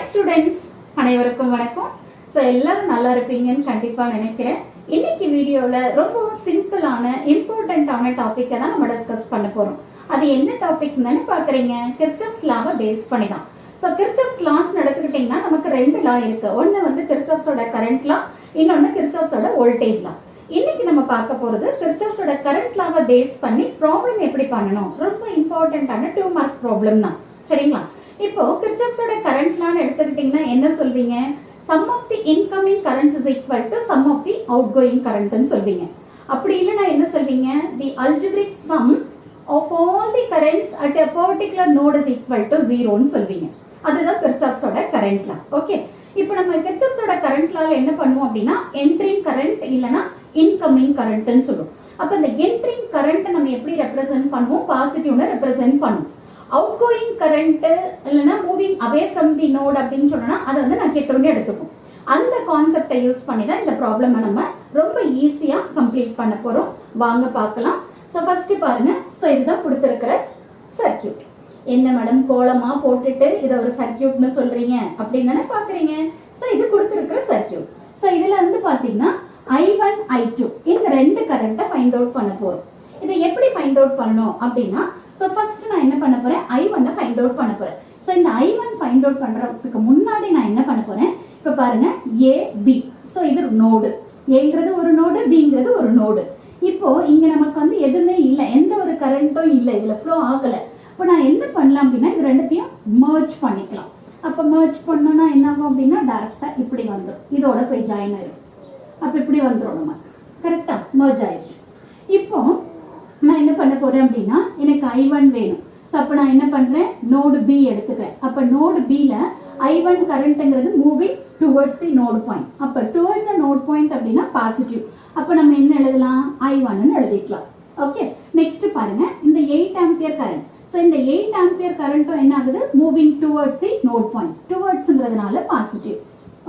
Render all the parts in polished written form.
Students, அனைவருக்கும் வணக்கம். So எல்லாரும் நல்லா இருப்பீங்கன்னு கண்டிப்பாக நினைக்கிறேன். இன்னைக்கு வீடியோவில் ரொம்பவும் சிம்பிளான இம்பார்ட்டண்ட்டான டாப்பிக்கை தான் நம்ம டிஸ்கஸ் பண்ண போகிறோம். அது என்ன டாபிக்னு பார்க்குறீங்க? கிர்ச்சாஃப்ஸ் லாவை பேஸ் பண்ணி தான். ஸோ கிர்ச்சாஃப்ஸ் லாஸ் எடுத்துக்கிட்டிங்கன்னா நமக்கு ரெண்டு லா இருக்கு. ஒன்று வந்து கிர்ச்சாஃப்ஸோட கரண்ட் லா, இன்னொன்று கிர்ச்சாஃப்ஸோட வோல்டேஜ் லா. இன்னைக்கு நம்ம பார்க்க போறது கிர்ச்சாஃப்ஸோட கரண்ட் லாவை பேஸ் பண்ணி ப்ராப்ளம் எப்படி பண்ணணும். ரொம்ப இம்பார்ட்டன்டான 2 மார்க் ப்ராப்ளம் தான், சரிங்களா? இப்போ கிர்ச்சாஃப்ஸோட கரண்ட் லான்னு எடுத்துக்கிட்டீங்கன்னா என்ன சொல்வீங்க? Sum of the incoming currents is equal to sum of the outgoing கரண்ட்னு சொல்வீங்க. அப்படி இல்லைன்னா என்ன சொல்வீங்க? The algebraic sum of all the currents at a particular node is equal to 0ன்னு சொல்வீங்க. அதுதான் கிர்ச்சாஃப்ஸோட கரண்ட் லா. ஓகே, இப்போ நம்ம கிர்ச்சாஃப்ஸோட கரண்ட் லால என்ன பண்ணுவோம் அப்படின்னா என்ட்ரிங் கரண்ட் இல்லைன்னா இன்கமிங் கரண்ட்னு சொல்லுவோம். அப்ப இந்த என்ட்ரிங் கரண்ட் நம்ம எப்படி ரெப்ரசென்ட் பண்ணுவோம்? பாசிட்டிவ்னு ரெப்ரசென்ட் பண்ணுவோம். அவுட் கோயிங் கரண்ட் இல்லைன்னா moving away from the node அப்படின்னு சொன்னா அதை வந்து நான் கேட்டோன்னு எடுத்துக்கும். அந்த கான்செப்டை யூஸ் பண்ணி தான் இந்த ப்ராப்ளமை நம்ம ரொம்ப ஈஸியா கம்ப்ளீட் பண்ண போறோம். வாங்க பார்க்கலாம். ஸோ ஃபர்ஸ்ட் பாருங்க. ஸோ இதுதான் கொடுத்துருக்கிற சர்க்கியூட். என்ன மேடம் கோலமா போட்டுட்டு இதை ஒரு சர்க்கியூட்னு சொல்றீங்க அப்படின்னு தானே பாக்குறீங்க? ஸோ இது கொடுத்துருக்கிற சர்க்கியூட். ஸோ இதுல வந்து பாத்தீங்கன்னா I1 I2 இந்த ரெண்டு கரண்ட்டை ஃபைண்ட் அவுட் பண்ண போறோம். இதை எப்படி ஃபைண்ட் அவுட் பண்ணணும் அப்படின்னா, ஸோ ஃபர்ஸ்ட் நான் என்ன பண்ண போறேன்? I1 ஃபைண்ட் அவுட் பண்ண போறேன். ஸோ இந்த I1 ஃபைண்ட் அவுட் பண்றதுக்கு முன்னாடி நான் என்ன பண்ண போறேன்? இப்ப பாருங்க, A B. ஸோ இது நோடு, ஏங்கிறது ஒரு நோடு, பிங்கிறது ஒரு நோடு. இப்போ இங்க நமக்கு வந்து எதுவுமே இல்லை, எந்த ஒரு கரண்ட்டும் இல்லை, இதுல ஃப்ளோ ஆகல. இப்போ நான் என்ன பண்ணலாம் அப்படின்னா இது ரெண்டுத்தையும் மர்ஜ் பண்ணிக்கலாம். அப்ப மர்ஜ் பண்ணோம்னா என்ன ஆகும் அப்படின்னா டைரக்டா இப்படி வந்துடும், இதோட போய் ஜாயின் ஆயிடும். அப்ப இப்படி வந்துடும், நம்ம கரெக்டா மர்ஜ் ஆயிடுச்சு. இப்போ நான் என்ன பண்ண போறேன் அப்படின்னா எனக்கு I1 வேணும். ஸோ அப்ப நான் என்ன பண்றேன்? நோடு B எடுத்துக்கிறேன். அப்ப நோடு B ல I1 கரண்ட்ங்கிறது moving towards the node point. அப்ப டுவர்ட்ஸ் தி நோட் பாயிண்ட் அப்படின்னா பாசிட்டிவ். அப்ப நம்ம என்ன எழுதலாம்? I1 ன்னு எழுதிக்கலாம். ஓகே, நெக்ஸ்ட் பாருங்க, இந்த 8 ஆம்பியர் கரண்ட். ஸோ இந்த 8 ஆம்பியர் கரண்ட்டும் என்ன ஆகுது? Moving towards the node point. டுவர்ட்ஸ்ங்கிறதுனால பாசிட்டிவ்.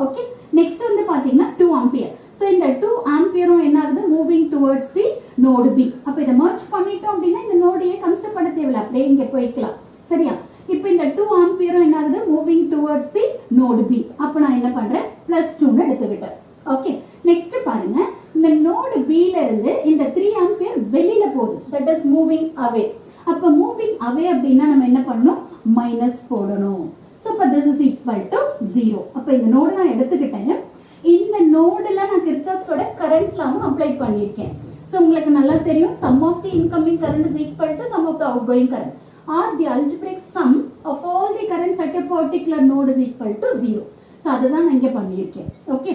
ஓகே, நெக்ஸ்ட் வந்து பாத்தீங்கன்னா 2 ஆம்பியர். ஸோ இந்த 2 ஆம்பியரும் என்ன ஆகுது? மூவிங் டுவர்ட்ஸ் தி நோடு B. அப்ப இதை மர்ஜ் பண்ணிட்டோம் அப்படின்னா இந்த நோடையே கன்சிடர் பண்ண தேவையில்லை, அப்படியே இங்க போய்க்கலாம். சரியா? இப்போ இந்த 2 ஆம்பியரும் என்ன ஆகுது? மூவிங் டுவர்ட்ஸ் தி நோடு B. அப்ப நான் என்ன பண்றேன்? +2ன்னு எடுத்துக்கிட்டேன். ஓகே, நெக்ஸ்ட் பாருங்க, இந்த நோடு B ல இருந்து இந்த 3 ஆம்பியர் வெளியில போகுது, தட் இஸ் மூவிங் அவே. அப்ப மூவிங் அவே அப்படின்னா நம்ம என்ன பண்ணணும்? மைனஸ் போடணும். ஸோ அப்ப திஸ் இஸ் ஈக்குவல் டு 0. அப்ப இந்த நோடு நான் எடுத்துக்கிட்டேன். இந்த நோடுல நான் கிர்ச்சாஃப்ஸோட கரண்ட் லாவும் அப்ளை பண்ணியிருக்கேன். ஸோ உங்களுக்கு நல்லா தெரியும், sum of the incoming current is equal to sum of the outgoing current or the algebraic sum of all the currents at a particular node is equal to 0. So அதுதான் நான் இங்கே பண்ணியிருக்கேன். Okay,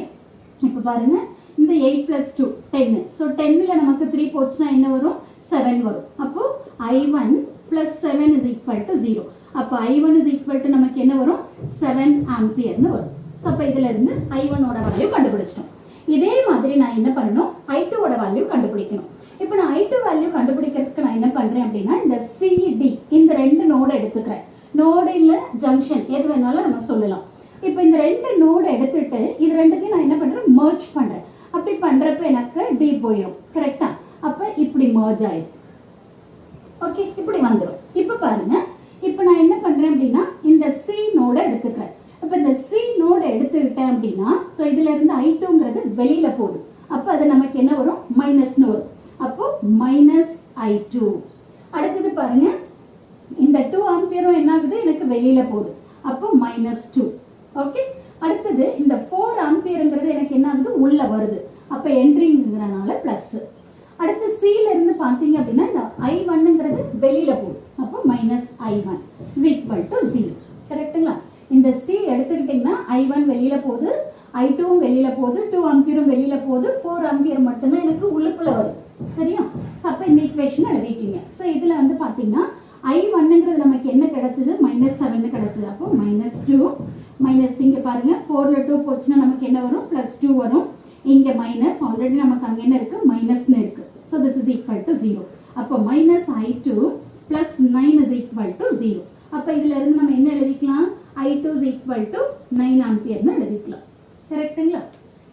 இப்போ பாருங்க, இந்த 8 + 2 10. So 10ல நமக்கு 3 போச்சுன்னா என்ன வரும்? 7 வரும். அப்போ I1 + 7 இஸ் ஈக்குவல் டு 0. அப்போ I1 இஸ் ஈக்குவல் டு நமக்கு என்ன வரும்? 7 ஆம்பியர்னு வரும். அப்ப இதுல இருந்து I1 ஓட வேல்யூ கண்டுபிடிச்சிட்டோம். இதே மாதிரி நான் என்ன பண்ணணும்? I2 ஓட வேல்யூ கண்டுபிடிக்கணும். இப்போ நான் I2 வேல்யூ கண்டுபிடிக்கிறதுக்கு நான் என்ன பண்றேன் அப்படின்னா இந்த CD இந்த ரெண்டு நோடு எடுத்துக்கிறேன். நோடு இல்ல ஜங்ஷன் எது வேணாலும் நம்ம சொல்லலாம். இப்போ இந்த ரெண்டு நோடு எடுத்துட்டு இது ரெண்டுத்தையும் நான் என்ன பண்றேன்? மர்ஜ் பண்றேன். அப்படி பண்றப்ப எனக்கு D போயிடும், கரெக்டா? அப்ப இப்படி மர்ஜ் ஆயிடும். ஓகே, இப்படி வந்துடும். இப்ப பாருங்க, இப்ப நான் என்ன பண்றேன் அப்படின்னா இந்த C நோட எடுத்துக்கிறேன். அப்ப இந்த C நோட எடுத்துக்கிட்டேன் அப்படின்னா சோ இதுல இருந்து I2ங்கிறது வெளியில போகுது. அப்ப அது நமக்கு என்ன வரும்? மைனஸ்னு வரும். அப்போ -I2. அடுத்தது பாருங்க, இந்த 2 ஆம்பியரும் என்ன ஆகுது? எனக்கு வெளியில போகுது. அப்போ -2. ஓகே, அடுத்தது இந்த 4 ஆம்பியர்ங்கிறது எனக்கு என்ன ஆகுது? உள்ள வருது. அப்ப என்ட்ரிங்கிறனால பிளஸ். அடுத்து C ல இருந்து பாத்தீங்க அப்படின்னா இந்த I1ங்கிறது வெளியில போகுது. அப்போ -I1 = 0. கரெக்ட்டுங்களா? இந்த C எடுத்துக்கிட்டீங்கன்னா I1 வெளியில போகுது, I2ம் வெளியில போகுது, 2 ஆம்பியரும் வெளியில போகுது, 4 ஆம்பியர் மட்டும்தான் எனக்கு உள்ளுக்குள்ள வருது. சரியா? சோ அப்ப இந்த ஈக்குவேஷன் எழுதிட்டீங்க. சோ இதுல வந்து பாத்தீங்கன்னா I1ங்கிறது நமக்கு என்ன கிடைச்சது? -7 கிடைச்சது. அப்போ -2 மைனஸ் இங்க பாருங்க 4ல 2 போச்சுன்னா நமக்கு என்ன வரும்? +2 வரும். இங்க மைனஸ் ஆல்ரெடி நமக்கு அங்க என்ன இருக்கு? மைனஸ்னு இருக்கு. So this is equal to 0. அப்போ -I2 + 9 = 0. அப்ப இதுல இருந்து நம்ம என்ன எழுதிக்கலாம்? I2 = 9 ஆம்பியர்னு எழுதிக்கலாம். கரெக்ட்டுங்களா?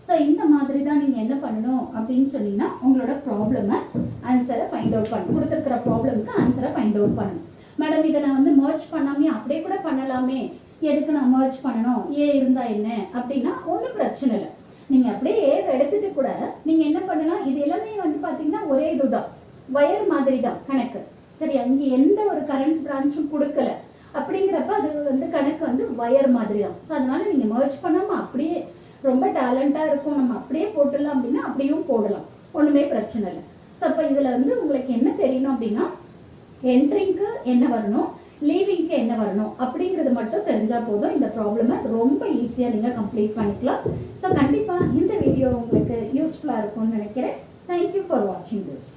சோ இந்த மாதிரி தான் நீங்க என்ன பண்ணணும் அப்படின்னு சொன்னீங்கன்னா உங்களோட ப்ராப்ளமை ஆன்சரை ஃபைண்ட் அவுட் பண்ணணும். கொடுத்துருக்கிற ப்ராப்ளம்க்கு ஆன்சரை ஃபைண்ட் அவுட் பண்ணணும். மேடம் இதை நான் வந்து மர்ஜ் பண்ணாமே அப்படியே கூட பண்ணலாமே, எதுக்கு நான் merge பண்ணணும், ஏ இருந்தா என்ன அப்படின்னா ஒன்றும் பிரச்சனை இல்லை. நீங்க அப்படியே ஏ எடுத்துட்டு கூட நீங்க என்ன பண்ணலாம், இது எல்லாமே வந்து பாத்தீங்கன்னா ஒரே இதுதான், வயர் மாதிரி தான் கணக்கு. சரி, அங்க எந்த ஒரு கரண்ட் பிரான்ச்சும் கொடுக்கல அப்படிங்கிறப்ப அது வந்து கணக்கு வந்து வயர் மாதிரி தான். ஸோ அதனால நீங்க merge பண்ணாம அப்படியே ரொம்ப டேலண்டா இருக்கும், நம்ம அப்படியே போட்டுடலாம் அப்படின்னா அப்படியும் போடலாம், ஒண்ணுமே பிரச்சனை இல்லை. ஸோ அப்போ இதுல வந்து உங்களுக்கு என்ன தெரியணும் அப்படின்னா, என்ட்ரிங்க்கு என்ன வரணும், லீவிங்க்கு என்ன வரணும் அப்படிங்கிறது மட்டும் தெரிஞ்சா போதும். இந்த ப்ராப்ளமை ரொம்ப ஈஸியா நீங்க கம்ப்ளீட் பண்ணிக்கலாம். ஸோ கண்டிப்பா இந்த வீடியோ உங்களுக்கு யூஸ்ஃபுல்லா இருக்கும்னு நினைக்கிறேன். தேங்க்யூ ஃபார் வாட்சிங் திஸ்.